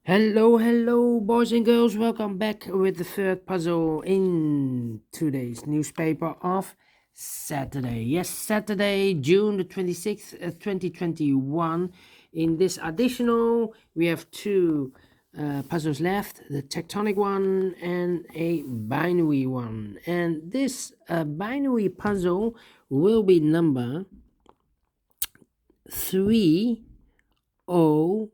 Hello, boys and girls. Welcome back with the third puzzle in today's newspaper of Saturday. Yes, Saturday, June the 26th, 2021. In this additional, we have two puzzles left, the tectonic one and a binary one. And this binary puzzle will be number 3009.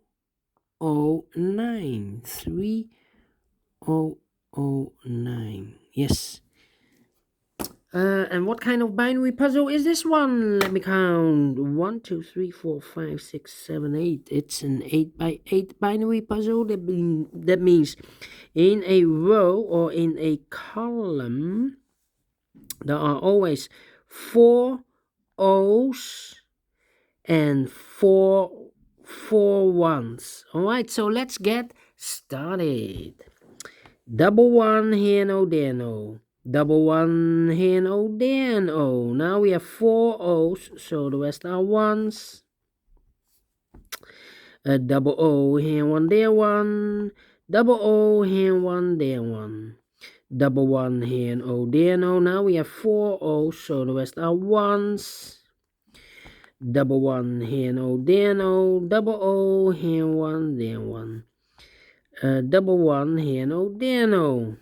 3009. Yes. And what kind of binary puzzle is this one? Let me count. 1, 2, 3, 4, 5, 6, 7, 8. It's an 8 by 8 binary puzzle. That means in a row or in a column, there are always 4 O's and four ones. All right, so let's get started. Double one here, no there, no. Double one here, no there, no. Now we have 4 O's, so the rest are ones. A double O here, one there, one. Double O here, one there, one. Double one here, and O there, no. Now we have 4 O's, so the rest are ones. Double one here, no there, no. Double O here, one there, one. Double one here, no there, no.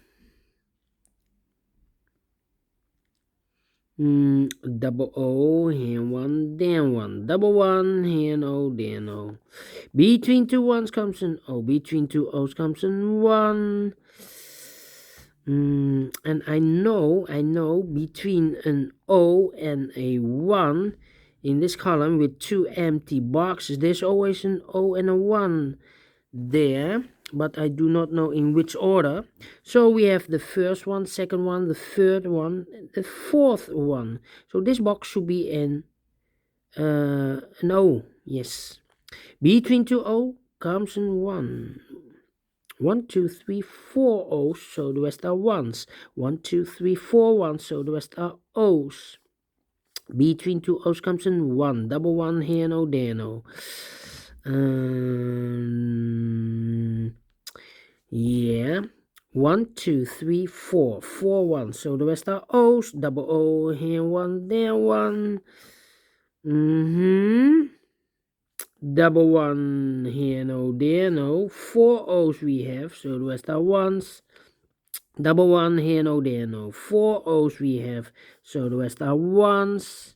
Double O here, one there, one. Double one here, no there, no. Between two ones comes an O. Between two O's comes an one. And I know between an O and a one in this column with two empty boxes, there's always an O and a one there, but I do not know in which order. So we have the first one, second one, the third one, the fourth one. So this box should be an O. Yes. Between two O comes an one. 1, 2, 3, 4 O's, so the rest are ones. 1, 2, 3, 4 ones, so the rest are O's. Between two O's comes an one. Double one here, no there, no. Yeah. 1, 2, 3, 4. 4 ones, so the rest are O's. Double O here, one there, one. Double one here, no there, no. 4 O's we have, so the rest are ones. Double one here, no there, no. 4 O's we have, so the rest are ones.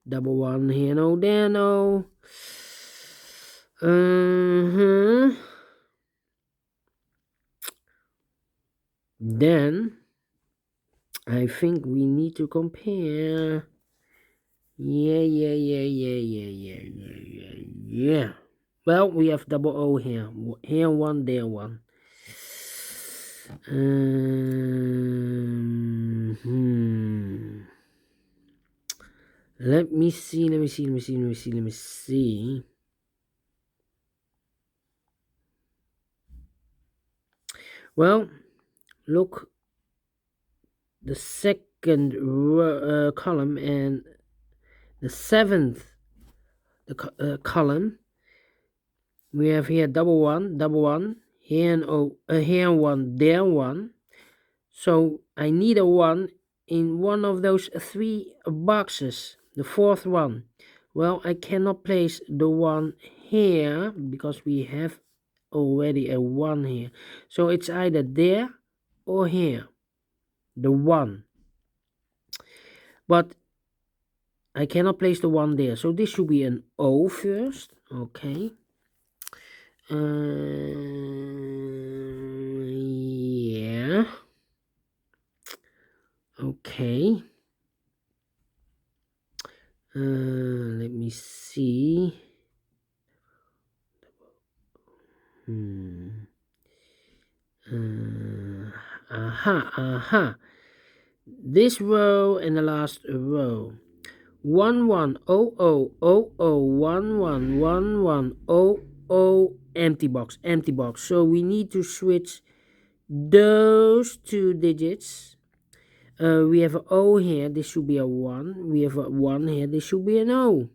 Double one here, no there, no. Then I think we need to compare. Yeah. Well, we have double O here. Here one, there one. Let me see. Well, look, the second column and the seventh column. We have here double one, here and O, here one, there one. So I need a one in one of those 3 boxes, the fourth one. Well, I cannot place the one here because we have already a one here. So it's either there or here, the one. But I cannot place the one there. So this should be an O first. Okay. Yeah. Okay. Let me see. This row and the last row. 1 1 0 0 0 0 1 1 1 1 0 0 empty box. So we need to switch those 2 digits. We have an O here, this should be a 1. We have a 1 here, this should be an O.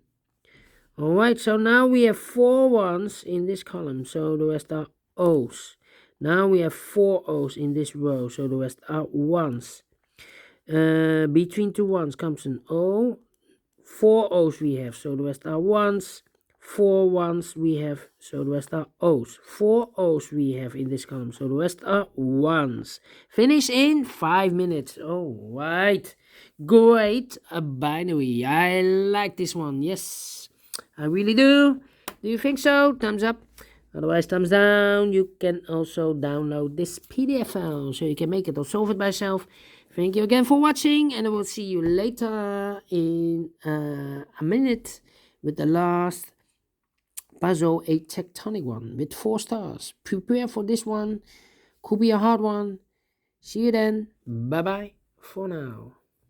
Alright, so now we have 4 ones in this column, so the rest are O's. Now we have 4 O's in this row, so the rest are ones. Between two ones comes an O. 4 O's we have, so the rest are ones. 4 ones we have, so the rest are O's. 4 O's we have in this column, so the rest are ones. Finish in 5 minutes. All right. Great. A binary. I like this one. Yes, I really do. Do you think so? Thumbs up. Otherwise, thumbs down. You can also download this PDF file so you can make it or solve it by yourself. Thank you again for watching, and I will see you later in a minute with the last puzzle, a tectonic one with 4 stars. Prepare for this one. Could be a hard one. See you then. Bye bye for now.